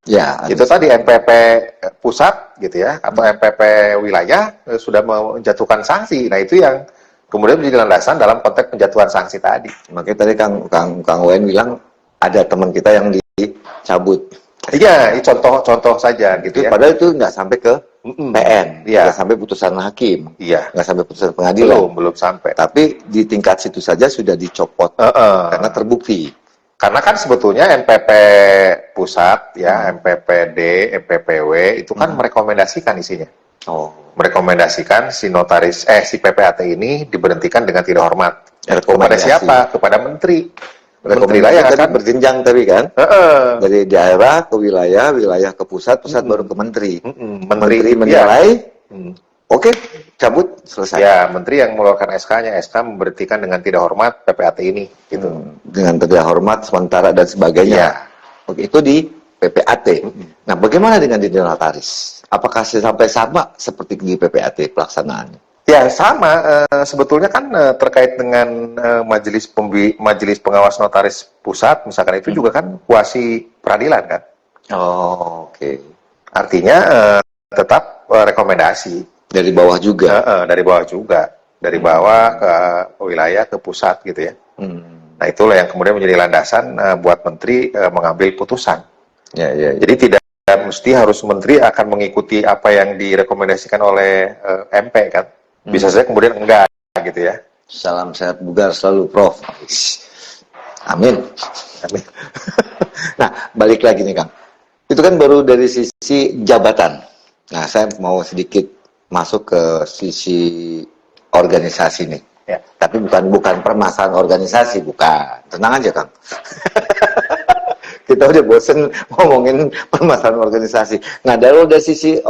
Ya, Itu tadi MPP pusat gitu ya, atau MPP wilayah sudah menjatuhkan sanksi. Nah itu yang kemudian menjadi landasan dalam konteks penjatuhan sanksi tadi. makanya tadi Kang Wen bilang ada teman kita yang dicabut. Iya, ini contoh-contoh saja gitu Itu ya. padahal itu nggak sampai ke PN, Iya, nggak sampai putusan hakim, iya, nggak sampai putusan pengadilan. belum sampai. Tapi di tingkat situ saja sudah dicopot karena terbukti. Karena kan sebetulnya MPP pusat ya, MPPD, MPPW itu kan merekomendasikan isinya. Oh, Merekomendasikan si si PPAT ini diberhentikan dengan tidak hormat. Kepada rekomendasi. siapa? Kepada menteri. Menteri Rekomendasi lah yang tadi akan berjenjang tadi kan, Heeh. dari daerah ke wilayah, wilayah ke pusat, pusat baru ke menteri. Menteri Menteri menilai, ya. oke, cabut, selesai. Ya, menteri yang mengeluarkan SK-nya, SK memberhentikan dengan tidak hormat PPAT ini, gitu. Dengan tidak hormat, sementara dan sebagainya. Iya. Oke, itu di PPAT. Nah, bagaimana dengan di notaris? Apakah sampai sama seperti di PPAT pelaksanaannya? Ya, sama. Sebetulnya kan terkait dengan majelis pengawas notaris pusat, misalkan itu juga kan kuasi peradilan kan. Oh, oke. Artinya tetap rekomendasi. Dari bawah juga. Dari bawah juga. Dari bawah ke wilayah, ke pusat gitu ya. Nah, itulah yang kemudian menjadi landasan buat menteri mengambil putusan. Ya. Jadi tidak mesti harus menteri akan mengikuti apa yang direkomendasikan oleh MP kan. Bisa saja kemudian enggak gitu ya. Salam sehat bugar selalu, Prof. Amin. Amin. Nah, balik lagi nih, Kang. Itu kan baru dari sisi jabatan. Nah, saya mau sedikit masuk ke sisi organisasi nih. Ya. Tapi bukan permasalahan organisasi, bukan. Tenang aja, Kang. Kita udah bosen ngomongin permasalahan organisasi. Nah, dari sisi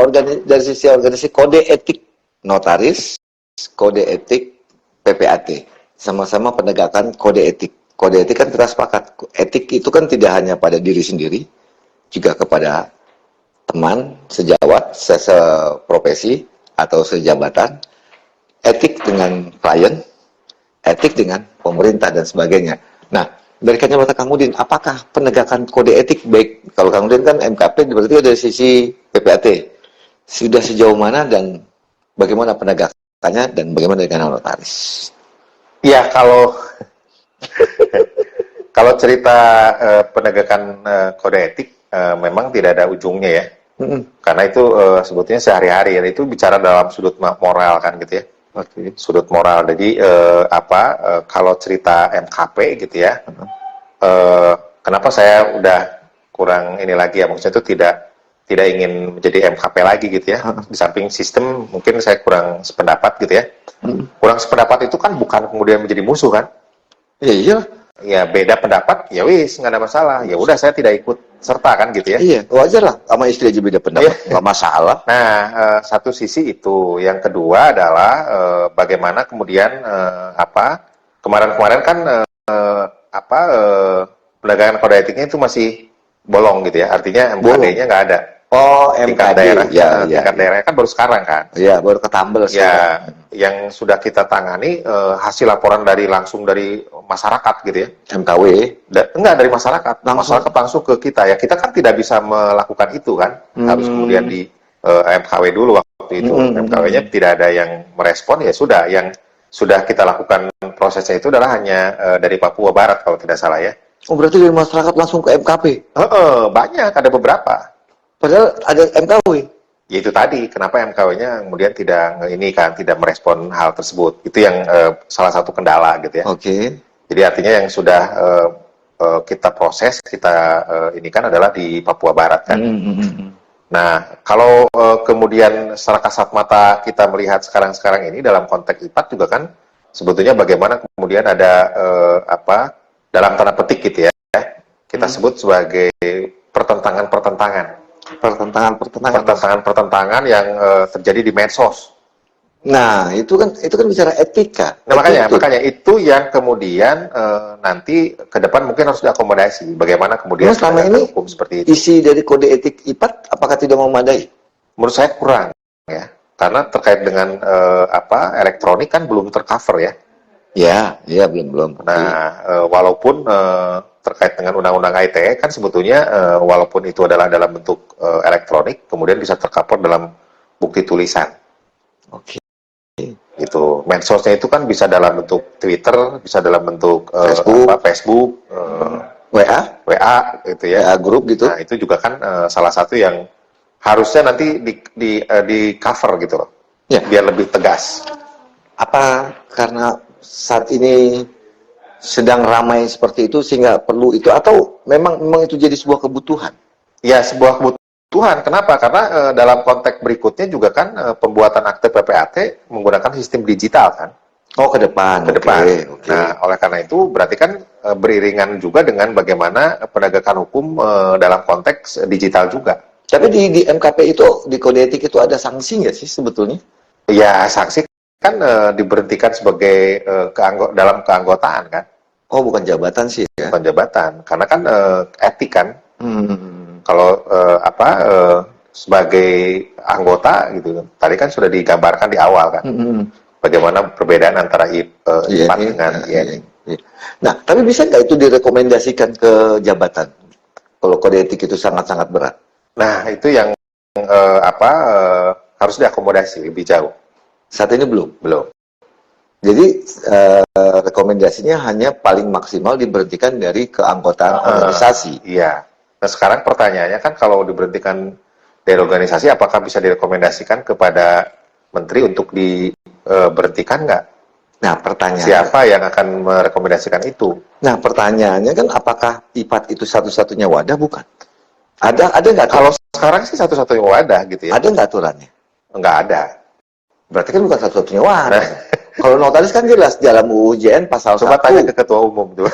organisasi kode etik notaris, kode etik PPAT, sama-sama penegakan kode etik. Kode etik kan kita sepakat. Etik itu kan tidak hanya pada diri sendiri, juga kepada teman, sejawat, seprofesi, atau sejabatan, etik dengan klien, etik dengan pemerintah, dan sebagainya. Nah, dari kacamata Kang Udin, apakah penegakan kode etik baik, kalau Kang Udin kan MKP, berarti dari sisi PPAT, sudah sejauh mana dan bagaimana penegakannya dan bagaimana dengan notaris? Ya, kalau cerita penegakan kode etik memang tidak ada ujungnya ya. Karena itu sebetulnya sehari-hari, itu bicara dalam sudut moral kan gitu ya. Sudut moral. Jadi kalau cerita MKP gitu ya, kenapa saya udah kurang ini lagi ya, maksudnya itu tidak ingin menjadi MKP lagi gitu ya. Di samping sistem mungkin saya kurang sependapat gitu ya. Kurang sependapat itu kan bukan kemudian menjadi musuh kan? Iya. Ya beda pendapat, ya wis nggak ada masalah. Ya udah saya tidak ikut serta kan gitu ya. Iya, wajar lah. Sama istri aja beda pendapat, nggak masalah. Nah, satu sisi itu. Yang kedua adalah bagaimana kemudian kemarin-kemarin kan penegakan kode etiknya itu masih bolong gitu ya. Artinya MKD-nya nggak ada. Oh, Tingkat MKD. daerah, Tingkat daerahnya kan baru sekarang kan. Iya, baru ketambel sih. Ya, yang sudah kita tangani hasil laporan langsung dari masyarakat gitu ya. MKW. Enggak dari masyarakat. Masyarakat langsung ke kita ya. Kita kan tidak bisa melakukan itu kan. Harus kemudian di MKW dulu waktu itu. MKW-nya tidak ada yang merespon, ya sudah. Yang sudah kita lakukan prosesnya itu adalah hanya dari Papua Barat kalau tidak salah ya. Oh, berarti dari masyarakat langsung ke MKP? Banyak, ada beberapa. Padahal ada MKW. Ya itu tadi, kenapa MKW-nya kemudian tidak merespon hal tersebut. Itu yang salah satu kendala gitu ya. Oke. Jadi artinya yang sudah kita proses, kita ini kan adalah di Papua Barat kan. Nah, kalau kemudian secara kasat mata kita melihat sekarang ini dalam konteks IPAT juga kan sebetulnya bagaimana kemudian ada dalam tanda petik gitu ya, kita sebut sebagai pertentangan yang terjadi di medsos. Nah, itu kan bicara etika. Nah, makanya itu yang kemudian nanti ke depan mungkin harus diakomodasi. Bagaimana kemudian selama ini hukum seperti itu. Isi dari kode etik IPAT apakah tidak memadai? Menurut saya kurang ya. Karena terkait dengan elektronik kan belum tercover ya. Ya, belum. Nah, walaupun terkait dengan undang-undang ITE kan sebetulnya walaupun itu adalah dalam bentuk elektronik, kemudian bisa tercover dalam bukti tulisan. Oke. Itu medsosnya itu kan bisa dalam bentuk Twitter, bisa dalam bentuk Facebook, WA gitu ya. WA grup gitu. Nah, itu juga kan salah satu yang harusnya nanti di cover gitu loh. Ya. Biar lebih tegas. Apa karena saat ini sedang ramai seperti itu sehingga perlu itu, atau memang itu jadi sebuah kebutuhan? Ya, sebuah kebutuhan. Kenapa? Karena dalam konteks berikutnya juga kan pembuatan akte PPAT menggunakan sistem digital kan. Oh, ke depan. Okay. Okay. Nah, oleh karena itu berarti kan beriringan juga dengan bagaimana penegakan hukum dalam konteks digital juga. Tapi di MKP itu, di kode etik itu ada sanksi nggak sih sebetulnya? Ya, sanksi kan diberhentikan sebagai dalam keanggotaan kan. Oh, bukan jabatan sih ya? Bukan jabatan, karena kan etik kan. Kalau sebagai anggota gitu, tadi kan sudah digambarkan di awal kan. Bagaimana perbedaan antara IPAT dengan INI. Nah, tapi bisa nggak itu direkomendasikan ke jabatan? Kalau kode etik itu sangat-sangat berat. Nah, itu yang harus diakomodasi lebih jauh. Saat ini belum? Belum. Jadi rekomendasinya hanya paling maksimal diberhentikan dari keanggotaan organisasi. Iya. Nah, sekarang pertanyaannya kan kalau diberhentikan dari organisasi, apakah bisa direkomendasikan kepada menteri untuk diberhentikan nggak? Nah, pertanyaannya, siapa yang akan merekomendasikan itu? Nah, pertanyaannya kan apakah IPAT itu satu-satunya wadah? Bukan. Ada nggak? Kalau sekarang sih satu-satunya wadah gitu ya. Ada nggak aturannya? Nggak ada. Berarti kan bukan satu-satunya wadah. Kalau notaris kan jelas dalam UU JN pasal 1. Coba tanya ke ketua umum tuh.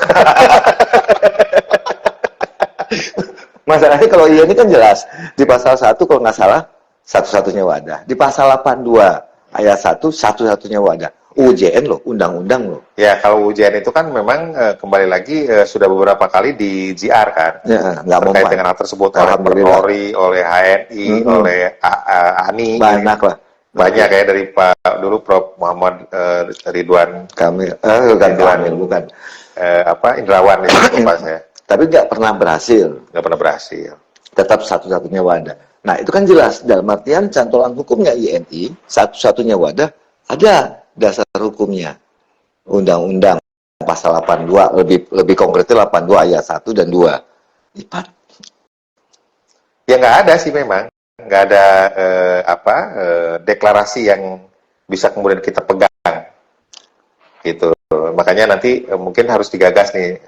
Masalahnya kalau ini kan jelas di pasal 1 kalau nggak salah satu-satunya wadah. Di pasal 82 ayat 1 satu-satunya wadah. UJN loh, undang-undang loh. Ya, kalau UJN itu kan memang kembali lagi sudah beberapa kali di GR kan. Ya, terkait dengan hal tersebut oleh Polri, oleh HNI, oleh ANI. Banyak lah. Banyak ya dari Pak dulu Prof Muhammad Ridwan Kamil, bukan. Indrawan itu Pak saya. Tapi nggak pernah berhasil. Nggak pernah berhasil. Tetap satu-satunya wadah. Nah, itu kan jelas dalam artian cantolan hukumnya INI, satu-satunya wadah, ada dasar hukumnya. Undang-undang pasal 82, lebih konkretnya 82 ayat 1 dan 2. IPAT. Ya nggak ada sih memang. Nggak ada deklarasi yang bisa kemudian kita pegang. Gitu. Makanya nanti mungkin harus digagas nih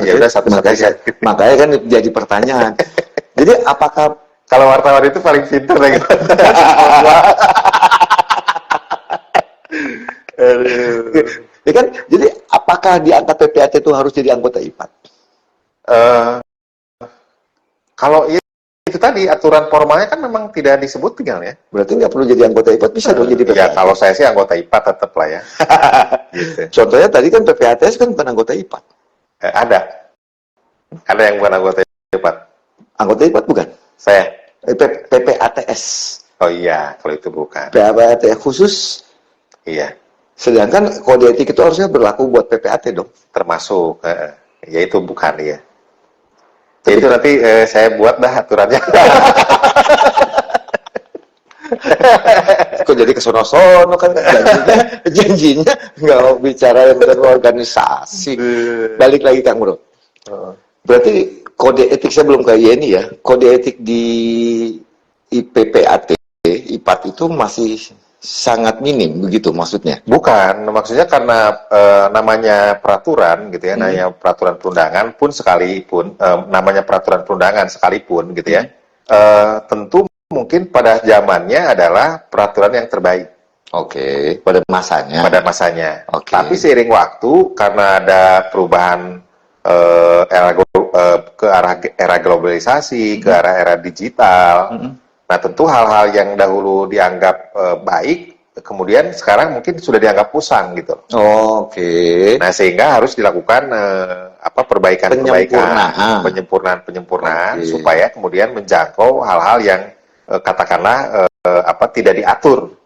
ya udah satu-satunya. Makanya kan jadi pertanyaan. Jadi apakah kalau wartawan itu paling pintar lagi. Ya kan, jadi apakah diangkat PPAT itu harus jadi anggota IPAT? Kalau itu tadi aturan formalnya kan memang tidak disebut tinggal ya. Berarti nggak perlu jadi anggota IPAT, bisa dong jadi PPAT. Ya kalau saya sih anggota IPAT tetap lah ya. Gitu. Contohnya tadi kan PPATS kan bukan anggota IPAT. Ada yang bukan anggota IPAT. Anggota IPAT bukan? Saya. PPATS. Oh iya, kalau itu bukan. PPATS khusus. Iya. Sedangkan kode etik itu harusnya berlaku buat PPAT dong. Termasuk, ya itu bukan ya. Tapi, itu nanti saya buat dah aturannya. Kok jadi kesono-sono kan janjinya nggak mau bicara yang berorganisasi. Balik lagi Kang Bro. Berarti kode etik saya belum ke INI ya. Kode etik di IPPAT, IPAT itu masih sangat minim begitu maksudnya? Bukan, maksudnya karena namanya peraturan gitu ya, namanya peraturan perundangan pun sekalipun, namanya peraturan perundangan sekalipun gitu ya, tentu mungkin pada zamannya adalah peraturan yang terbaik. Oke, pada masanya. Pada masanya. Oke. Tapi seiring waktu karena ada perubahan ke arah era globalisasi, ke arah era digital. Nah, tentu hal-hal yang dahulu dianggap baik, kemudian sekarang mungkin sudah dianggap usang gitu. Oke. Nah, sehingga harus dilakukan penyempurnaan supaya kemudian menjangkau hal-hal yang katakanlah tidak diatur.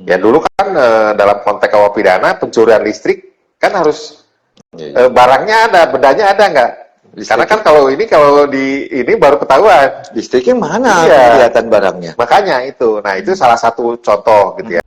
Ya dulu kan dalam konteks kawah pidana pencurian listrik kan harus Iya. Barangnya ada, bendanya ada nggak? Karena kan kalau di ini baru ketahuan. Listriknya mana Iya. kelihatan barangnya. Makanya itu. Nah, itu salah satu contoh gitu ya.